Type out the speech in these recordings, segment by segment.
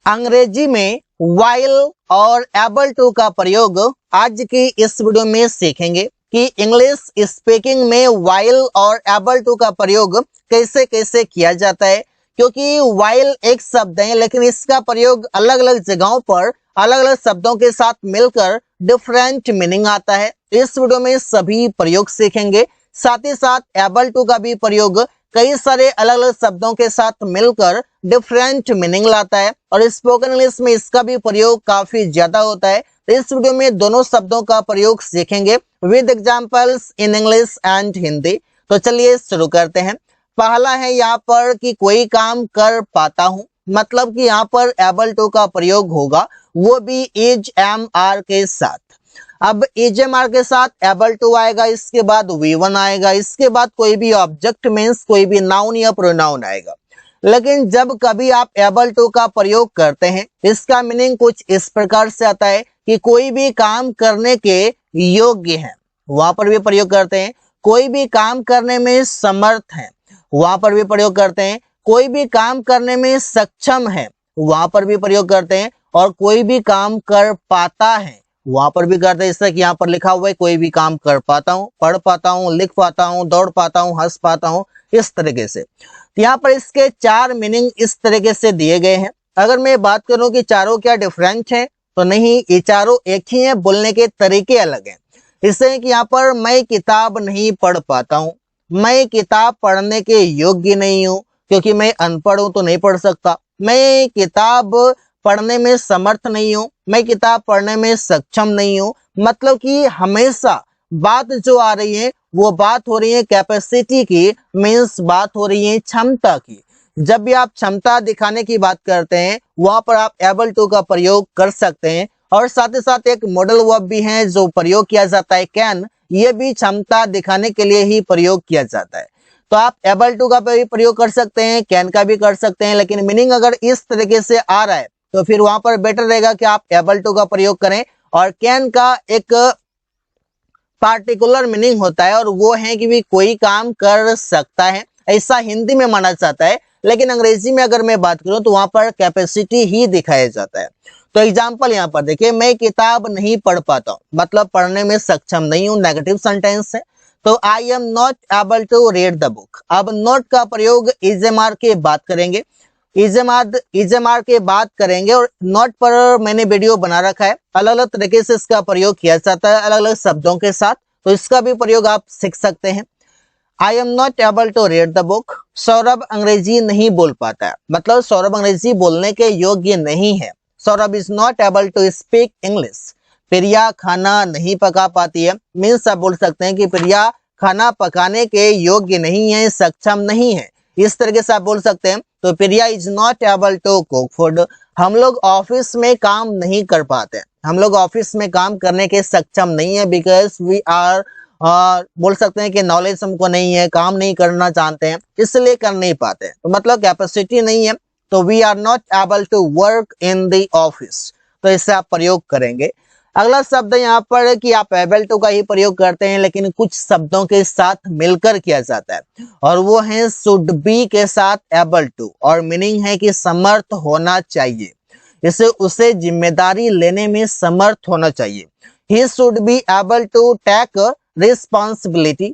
अंग्रेजी में while और able to का प्रयोग आज की इस वीडियो में सीखेंगे कि इंग्लिश स्पीकिंग में while और able to का प्रयोग कैसे कैसे किया जाता है। क्योंकि while एक शब्द है लेकिन इसका प्रयोग अलग अलग जगहों पर अलग अलग शब्दों के साथ मिलकर डिफरेंट मीनिंग आता है। इस वीडियो में सभी प्रयोग सीखेंगे। साथ ही साथ able to का भी प्रयोग कई सारे अलग अलग शब्दों के साथ मिलकर डिफरेंट मीनिंग लाता है और स्पोकन इंग्लिश में इसका भी प्रयोग काफी ज्यादा होता है। तो इस वीडियो में दोनों शब्दों का प्रयोग सीखेंगे with examples in English and Hindi. तो चलिए शुरू करते हैं। पहला है यहाँ पर कि कोई काम कर पाता हूँ, मतलब कि यहाँ पर एबल टू का प्रयोग होगा, वो भी इज एम आर के साथ। अब इज एम आर के साथ एबल टू आएगा, इसके बाद V1 आएगा, इसके बाद कोई भी ऑब्जेक्ट मीन्स कोई भी नाउन या प्रोनाउन आएगा। लेकिन जब कभी आप एबल टू का प्रयोग करते हैं इसका मीनिंग कुछ इस प्रकार से आता है कि कोई भी काम करने के योग्य है, वहां पर भी प्रयोग करते हैं। कोई भी काम करने में समर्थ है, वहां पर भी प्रयोग करते हैं। कोई भी काम करने में सक्षम है, वहां पर भी प्रयोग करते हैं। और कोई भी काम कर पाता है, वहां पर भी करते हैं। जैसे कि यहाँ पर लिखा हुआ है कोई भी काम कर पाता हूँ, पढ़ पाता हूँ, लिख पाता हूँ, दौड़ पाता हूँ, हंस पाता हूँ, इस तरीके से। यहाँ पर इसके चार मीनिंग इस तरीके से दिए गए हैं। अगर मैं बात करूं कि चारों क्या डिफरेंट हैं, तो नहीं, ये चारों एक ही हैं, बोलने के तरीके अलग हैं। इससे कि यहाँ पर मैं किताब नहीं पढ़ पाता हूँ, मैं किताब पढ़ने के योग्य नहीं हूँ क्योंकि मैं अनपढ़ हूं तो नहीं पढ़ सकता। मैं किताब पढ़ने में समर्थ नहीं हूं, मैं किताब पढ़ने में सक्षम नहीं हूं। मतलब कि हमेशा बात जो आ रही है वो बात हो रही है कैपेसिटी की, मीन्स बात हो रही है क्षमता की। जब भी आप क्षमता दिखाने की बात करते हैं वहां पर आप एबल टू का प्रयोग कर सकते हैं। और साथ ही साथ एक मॉडल वर्ब भी है जो प्रयोग किया जाता है कैन, ये भी क्षमता दिखाने के लिए ही प्रयोग किया जाता है। तो आप एबल टू का भी प्रयोग कर सकते हैं, कैन का भी कर सकते हैं। लेकिन मीनिंग अगर इस तरीके से आ रहा है तो फिर वहां पर बेटर रहेगा कि आप एबल टू का प्रयोग करें। और कैन का एक पार्टिकुलर मीनिंग होता है और वो है कि भी कोई काम कर सकता है, ऐसा हिंदी में माना जाता है। लेकिन अंग्रेजी में अगर मैं बात करूं तो वहां पर कैपेसिटी ही दिखाया जाता है। तो एग्जांपल यहाँ पर देखिए, मैं किताब नहीं पढ़ पाता हूं, मतलब पढ़ने में सक्षम नहीं हूं, नेगेटिव सेंटेंस है। तो I am not able to read the book. अब नॉट का प्रयोग इज एम आर के बाद करेंगे, इज एम आर के बाद करेंगे। और नॉट पर मैंने वीडियो बना रखा है, अलग अलग तरीके से इसका प्रयोग किया जाता है अलग अलग शब्दों के साथ, तो इसका भी प्रयोग आप सीख सकते हैं। I am not able to read the book. Saurabh अंग्रेजी नहीं बोल पाता है, मतलब सौरभ अंग्रेजी बोलने के योग्य नहीं है। Saurabh is not able to speak English. Priya खाना नहीं पका पाती है, मीन्स आप बोल सकते हैं कि प्रिया खाना पकाने के योग्य नहीं है, सक्षम नहीं है, इस तरीके से आप बोल सकते हैं। तो Priya is not able to cook food. हम लोग ऑफिस में काम नहीं कर पाते, हम लोग ऑफिस में काम करने के सक्षम नहीं है, बिकॉज वी आर बोल सकते हैं कि नॉलेज हमको नहीं है, काम नहीं करना जानते हैं, इसलिए कर नहीं पाते। तो मतलब कैपेसिटी नहीं है, तो we are not able to work in the office. तो इससे आप प्रयोग करेंगे। अगला शब्द है यहाँ पर कि आप एबल टू का ही प्रयोग करते हैं लेकिन कुछ शब्दों के साथ मिलकर किया जाता है, और वो है शुड बी के साथ एबल टू, और मीनिंग है कि समर्थ होना चाहिए, इसे उसे जिम्मेदारी लेने में समर्थ होना चाहिए। He should be able to take responsibility.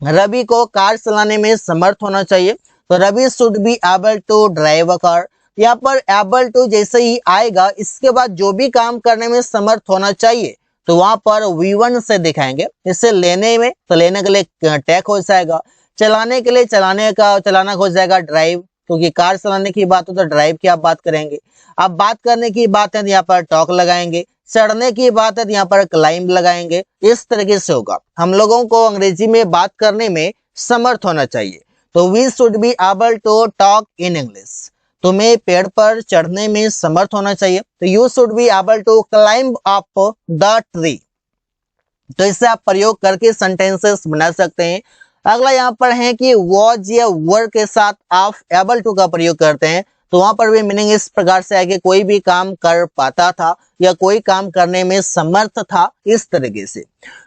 Ravi को कार चलाने में समर्थ होना चाहिए, तो Ravi should be able to drive a car. यहाँ पर एबल टू जैसे ही आएगा इसके बाद जो भी काम करने में समर्थ होना चाहिए तो वहां पर V1 से दिखाएंगे। इससे लेने में तो लेने के लिए टेक हो जाएगा, चलाने के लिए चलाना हो जाएगा ड्राइव, क्योंकि कार चलाने की बात हो तो ड्राइव की आप बात करेंगे। अब बात करने की बात है तो यहाँ पर टॉक लगाएंगे, चढ़ने की बात है तो यहाँ पर क्लाइंब लगाएंगे। इस तरीके से होगा। हम लोगों को अंग्रेजी में बात करने में समर्थ होना चाहिए, तो we should be able to talk in English. तुम्हें पेड़ पर चढ़ने में समर्थ होना चाहिए, तो you should be able to climb up the tree. तो इससे आप प्रयोग करके सेंटेंसेस बना सकते हैं। अगला यहाँ पर है कि वॉज या वर के साथ आप एबल टू का प्रयोग करते हैं, तो वहां पर भी मीनिंग इस प्रकार से है कि कोई भी काम कर पाता था या कोई काम करने में समर्थ था, इस तरीके से।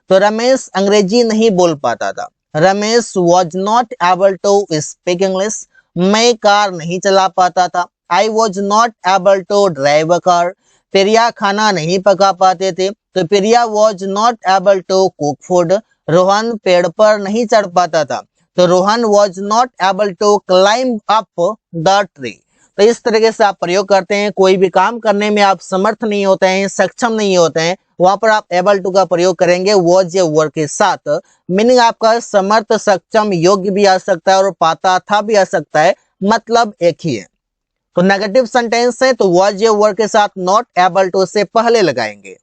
तो रमेश अंग्रेजी नहीं बोल पाता था, Ramesh was not able to speak English. मैं कार नहीं चला पाता था, I was not able to drive a car. Priya खाना नहीं पका पाते थे, तो Priya was not able to cook food. Rohan पेड़ पर नहीं चढ़ पाता था, तो Rohan was not able to climb up the tree. तो इस तरीके से आप प्रयोग करते हैं। कोई भी काम करने में आप समर्थ नहीं होते हैं, सक्षम नहीं होते हैं, वहां पर आप एबल टू का प्रयोग करेंगे वॉज या वर के साथ। मीनिंग आपका समर्थ, सक्षम, योग्य भी आ सकता है और पाता था भी आ सकता है, मतलब एक ही है। तो नेगेटिव सेंटेंस है तो वॉज या वर के साथ नॉट एबल टू से पहले लगाएंगे।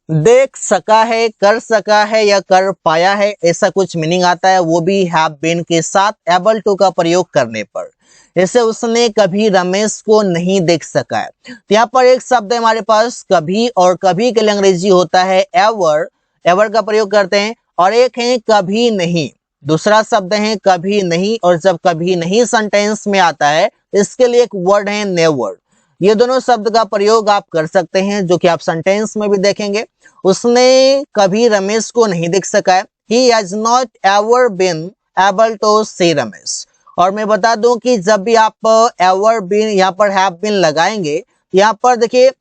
देख सका है, कर सका है या कर पाया है, ऐसा कुछ मीनिंग आता है, वो भी हैव बीन के साथ एबल टू का प्रयोग करने पर। जैसे उसने कभी रमेश को नहीं देख सका है, तो यहाँ पर एक शब्द है हमारे पास कभी, और कभी के लिए अंग्रेजी होता है एवर। एवर का प्रयोग करते हैं। और एक है कभी नहीं, दूसरा शब्द है कभी नहीं, और जब कभी नहीं सेंटेंस में आता है इसके लिए एक वर्ड है नेवर। ये दोनों शब्द का प्रयोग आप कर सकते हैं, जो कि आप सेंटेंस में भी देखेंगे। उसने कभी रमेश को नहीं देख सका है, he has not ever been able to see Ramesh. और मैं बता दूं कि जब भी आप ever been यहाँ पर have been लगाएंगे, यहाँ पर देखिए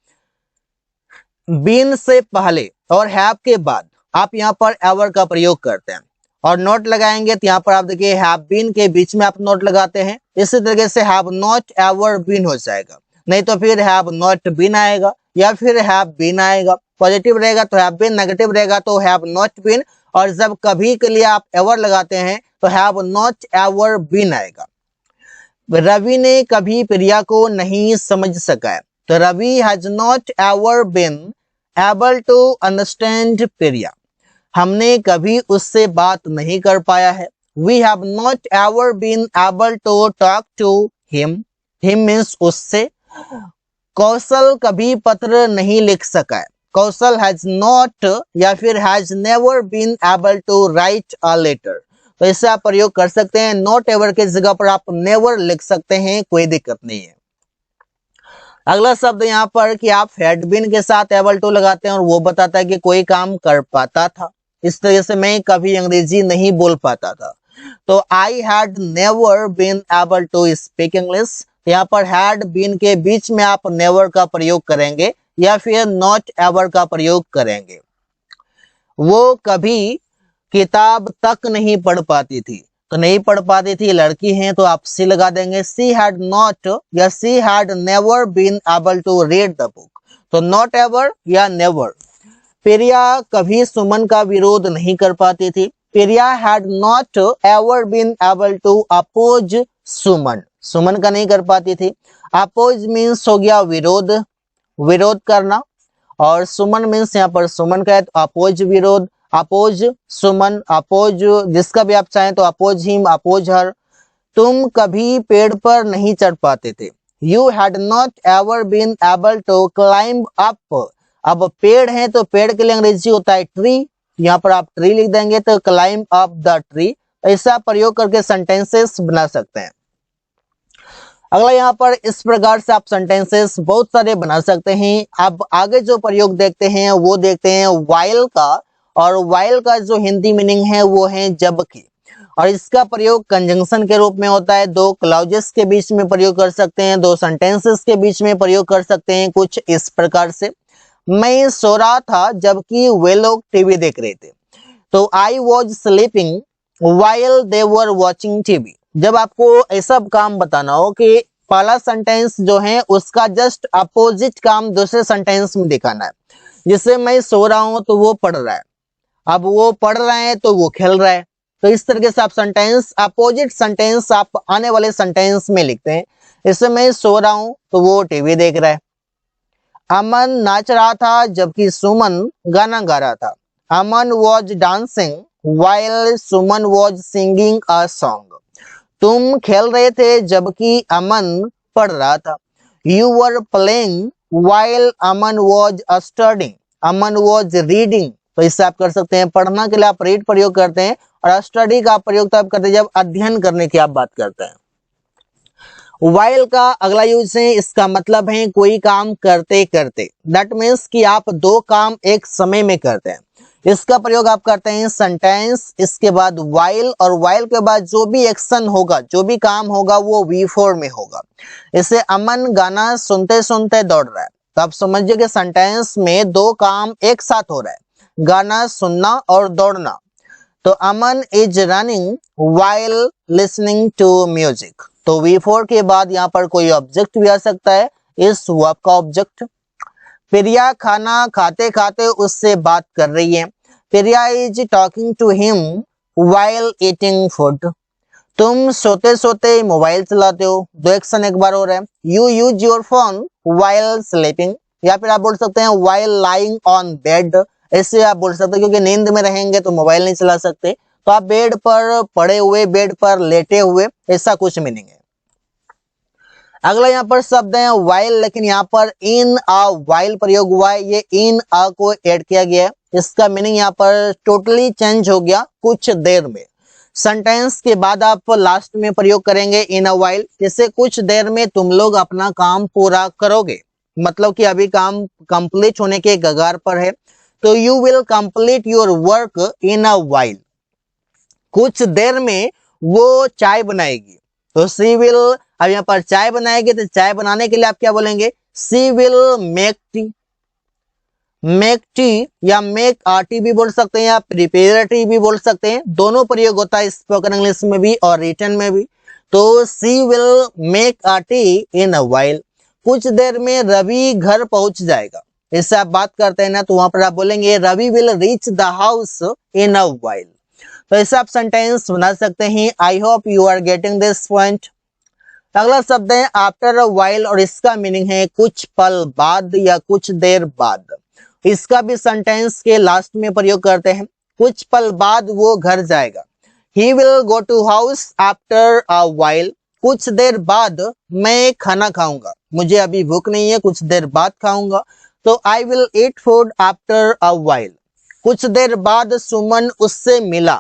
been से पहले और have के बाद आप यहाँ पर ever का प्रयोग करते हैं, और नॉट लगाएंगे तो यहाँ पर आप देखिए have been के बीच में आप नॉट लगाते हैं। इसी तरीके से have not ever been हो जाएगा, नहीं तो फिर हैव नॉट बीन आएगा या फिर हैव बीन आएगा। पॉजिटिव रहेगा तो हैव बीन, नेगेटिव रहेगा तो हैव नॉट बीन, और जब कभी के लिए आप एवर लगाते हैं तो हैव नॉट एवर बीन आएगा। रवि ने कभी प्रिया को नहीं समझ सका है, तो Ravi has not ever been able to understand Priya. हमने कभी उससे बात नहीं कर पाया है, we have not ever been able to talk to him. Him means उससे। कौशल कभी पत्र नहीं लिख सका है, कौशल हैज नॉट या फिर has never been able to write a letter. तो इससे आप प्रयोग कर सकते हैं। नॉट एवर के जगह पर आप नेवर लिख सकते हैं, कोई दिक्कत नहीं है। अगला शब्द यहाँ पर कि आप हैड बीन के साथ एबल टू लगाते हैं और वो बताता है कि कोई काम कर पाता था। इस तरह से मैं कभी अंग्रेजी नहीं बोल पाता था, तो I had never been able to speak English. यहाँ पर हैड बीन के बीच में आप नेवर का प्रयोग करेंगे या फिर नॉट एवर का प्रयोग करेंगे। वो कभी किताब तक नहीं पढ़ पाती थी, तो नहीं पढ़ पाती थी लड़की हैं तो आप सी लगा देंगे। सी हैड नॉट या she had never been able to read the book, तो नॉट एवर या नेवर। प्रिया कभी सुमन का विरोध नहीं कर पाती थी, Priya had not ever been able to oppose Suman. Suman का नहीं कर पाती थी। अपोज मीन्स हो गया विरोध, विरोध करना, और सुमन मीन्स यहाँ पर सुमन का है तो अपोज विरोध, अपोज सुमन, अपोज जिसका भी आप चाहें तो अपोज हिम, अपोज हर। तुम कभी पेड़ पर नहीं चढ़ पाते थे, you had not ever been able to climb up. अब पेड़ है तो पेड़ के लिए अंग्रेजी होता है ट्री, यहाँ पर आप ट्री लिख देंगे तो क्लाइंब अप द ट्री। ऐसा प्रयोग करके सेंटेंसेस बना सकते हैं। अगला यहाँ पर इस प्रकार से आप सेंटेंसेस बहुत सारे बना सकते हैं। अब आगे जो प्रयोग देखते हैं वो देखते हैं वाइल का, और वाइल का जो हिंदी मीनिंग है वो है जबकि, और इसका प्रयोग कंजंक्शन के रूप में होता है। दो क्लॉजेस के बीच में प्रयोग कर सकते हैं, दो सेंटेंसेस के बीच में प्रयोग कर सकते हैं, कुछ इस प्रकार से। मैं सो रहा था जबकि वे लोग टीवी देख रहे थे, तो आई was sleeping while they were watching TV. जब आपको ऐसा काम बताना हो कि पहला सेंटेंस जो है उसका जस्ट अपोजिट काम दूसरे सेंटेंस में दिखाना है, जिससे मैं सो रहा हूं तो वो पढ़ रहा है, अब वो पढ़ रहे हैं तो वो खेल रहा है। तो इस तरीके से आप सेंटेंस अपोजिट सेंटेंस आप आने वाले सेंटेंस में लिखते हैं। इससे मैं सो रहा हूं तो वो टीवी देख रहा है। अमन नाच रहा था जबकि सुमन गाना गा रहा था, Aman was dancing while Suman was singing a song. तुम खेल रहे थे जबकि अमन पढ़ रहा था, you were playing while Aman was studying, Aman was reading. तो इससे आप कर सकते हैं, पढ़ना के लिए आप रीड प्रयोग करते हैं, और स्टडी का प्रयोग तब करते हैं जब अध्ययन करने की आप बात करते हैं। while का अगला यूज है, इसका मतलब है कोई काम करते करते। दैट मीन्स कि आप दो काम एक समय में करते हैं। इसका प्रयोग आप करते हैं सेंटेंस, इसके बाद while, और while के बाद जो भी एक्शन होगा, जो भी काम होगा वो V4 में होगा। इसे अमन गाना सुनते सुनते दौड़ रहा है, तो आप समझिए कि सेंटेंस में दो काम एक साथ हो रहा है, गाना सुनना और दौड़ना। तो Aman is running while listening to music। तो V4 के बाद यहाँ पर कोई ऑब्जेक्ट भी आ सकता है, इस वर्ब का ऑब्जेक्ट। प्रिया खाना खाते खाते उससे बात कर रही है, Priya is talking to him while eating food. तुम सोते सोते मोबाइल चलाते हो, दो एक्शन एक बार हो रहा है, you use your phone while sleeping, या फिर आप बोल सकते हैं while lying on bed। ऐसे आप बोल सकते हैं क्योंकि नींद में रहेंगे तो मोबाइल नहीं चला सकते, तो आप बेड पर पड़े हुए, बेड पर लेटे हुए, ऐसा कुछ मीनिंग है। अगला यहाँ पर शब्द है while, लेकिन यहाँ पर in a while प्रयोग हुआ है, ये in a को ऐड किया गया है, इसका मीनिंग यहाँ पर टोटली चेंज हो गया, कुछ देर में। सेंटेंस के बाद आप लास्ट में प्रयोग करेंगे in a while, जैसे कुछ देर में तुम लोग अपना काम पूरा करोगे, मतलब कि अभी काम कंप्लीट होने के कगार पर है, तो you will complete your work in a while। कुछ देर में वो चाय बनाएगी, तो she will, अब यहाँ पर चाय बनाएगी तो चाय बनाने के लिए आप क्या बोलेंगे, she will make tea। make tea या make a tea भी बोल सकते हैं, या prepare tea भी बोल सकते हैं, दोनों प्रयोग होता है स्पोकन इंग्लिश में भी और रिटन में भी। तो she will make a tea in a while। कुछ देर में रवि घर पहुंच जाएगा, इससे आप बात करते हैं ना, तो वहां पर आप बोलेंगे Ravi will reach the house in a while। तो ऐसे आप सेंटेंस बना सकते हैं। I hope you are getting this point. अगला शब्द है आफ्टर अ while, और इसका मीनिंग है कुछ पल बाद या कुछ देर बाद। इसका भी सेंटेंस के लास्ट में प्रयोग करते हैं, कुछ पल बाद वो घर जाएगा, he will go to house after a while। कुछ देर बाद मैं खाना खाऊंगा, मुझे अभी भूख नहीं है, कुछ देर बाद खाऊंगा, तो I will eat food after a while। कुछ देर बाद सुमन उससे मिला,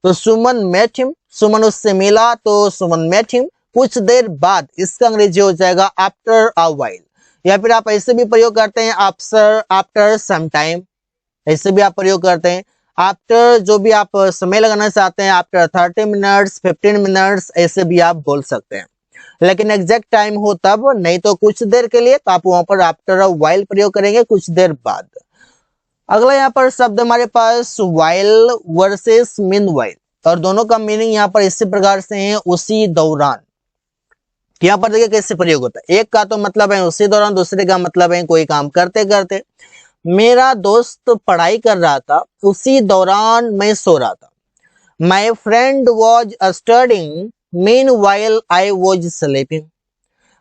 तो सुमन मेट हिम, सुमन उससे मिला तो सुमन मेट हिम। कुछ देर बाद, इसका अंग्रेजी हो जाएगा आफ्टर अ while। या फिर आप ऐसे भी प्रयोग करते हैं आफ्टर सम टाइम, ऐसे भी आप प्रयोग करते हैं। आफ्टर जो भी आप समय लगाना चाहते हैं, आफ्टर 30 मिनट्स 15 मिनट्स, ऐसे भी आप बोल सकते हैं, लेकिन एग्जैक्ट टाइम हो तब, नहीं तो कुछ देर के लिए, तो आप वहां पर आफ्टर अ while प्रयोग करेंगे, कुछ देर बाद। अगला यहाँ पर शब्द हमारे पास while वर्सेस meanwhile, और दोनों का मीनिंग यहाँ पर इसी प्रकार से है, उसी दौरान। यहाँ पर देखिए कैसे प्रयोग होता है, एक का तो मतलब है उसी दौरान, दूसरे का मतलब है कोई काम करते करते। मेरा दोस्त पढ़ाई कर रहा था, उसी दौरान मैं सो रहा था। My friend was studying meanwhile I was sleeping.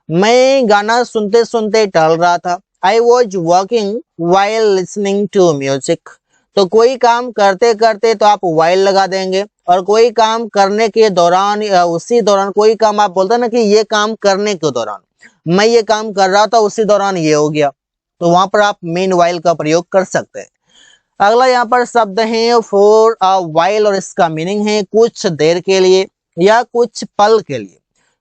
मैं गाना सुनते सुनते टहल रहा था, I was walking while listening to music. तो कोई काम करते करते तो आप वाइल लगा देंगे, और कोई काम करने के दौरान या उसी दौरान, कोई काम आप बोलते हैं ना कि ये काम करने के दौरान, मैं ये काम कर रहा था उसी दौरान ये हो गया, तो वहां पर आप मीन वाइल का प्रयोग कर सकते हैं। अगला यहाँ पर शब्द है फॉर अ वाइल, और इसका मीनिंग है कुछ देर के लिए या कुछ पल के लिए।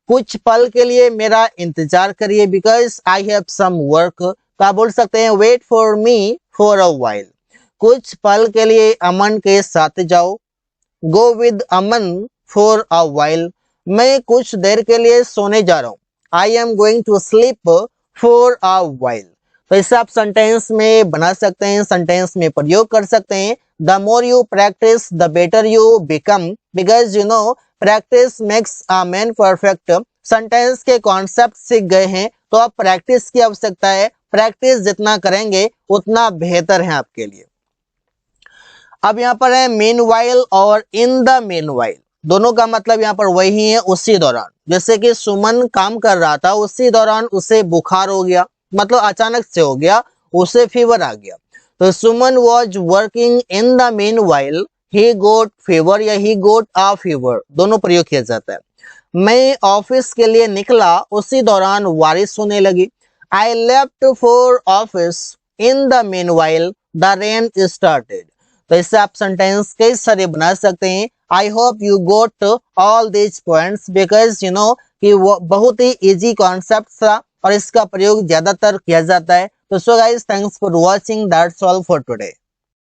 कुछ पल के लिए मेरा इंतजार करिए, because I have some work. तो आप बोल सकते हैं wait for me for a while. कुछ पल के लिए अमन के साथ जाओ, go with Aman for a while. मैं कुछ देर के लिए सोने जा रहा हूँ, I am going to sleep for a while. तो इसे आप सेंटेंस में बना सकते हैं, सेंटेंस में प्रयोग कर सकते हैं। The more you practice the better you become, because you know practice makes a man perfect. Sentence के कॉन्सेप्ट सीख गए हैं, तो अब प्रैक्टिस की आवश्यकता है, प्रैक्टिस जितना करेंगे उतना बेहतर है आपके लिए। अब यहाँ पर है मीनवाइल और इन द मीनवाइल, दोनों का मतलब यहाँ पर वही है, उसी दौरान। जैसे कि सुमन काम कर रहा था, उसी दौरान उसे बुखार हो गया, मतलब अचानक से हो गया, उसे फीवर आ गया। तो Suman was working in the meanwhile he got fever या ही गोट अ फीवर, दोनों प्रयोग किया जाता है। मैं ऑफिस के लिए निकला, उसी दौरान बारिश होने लगी। I left for office in the meanwhile the rain started. तो इससे आप सेंटेंस कई सारे बना सकते हैं। I hope you got all these points, because you know कि वो बहुत ही इजी कॉन्सेप्ट था और इसका प्रयोग ज्यादातर किया जाता है। तो so guys, thanks for watching, that's all for today.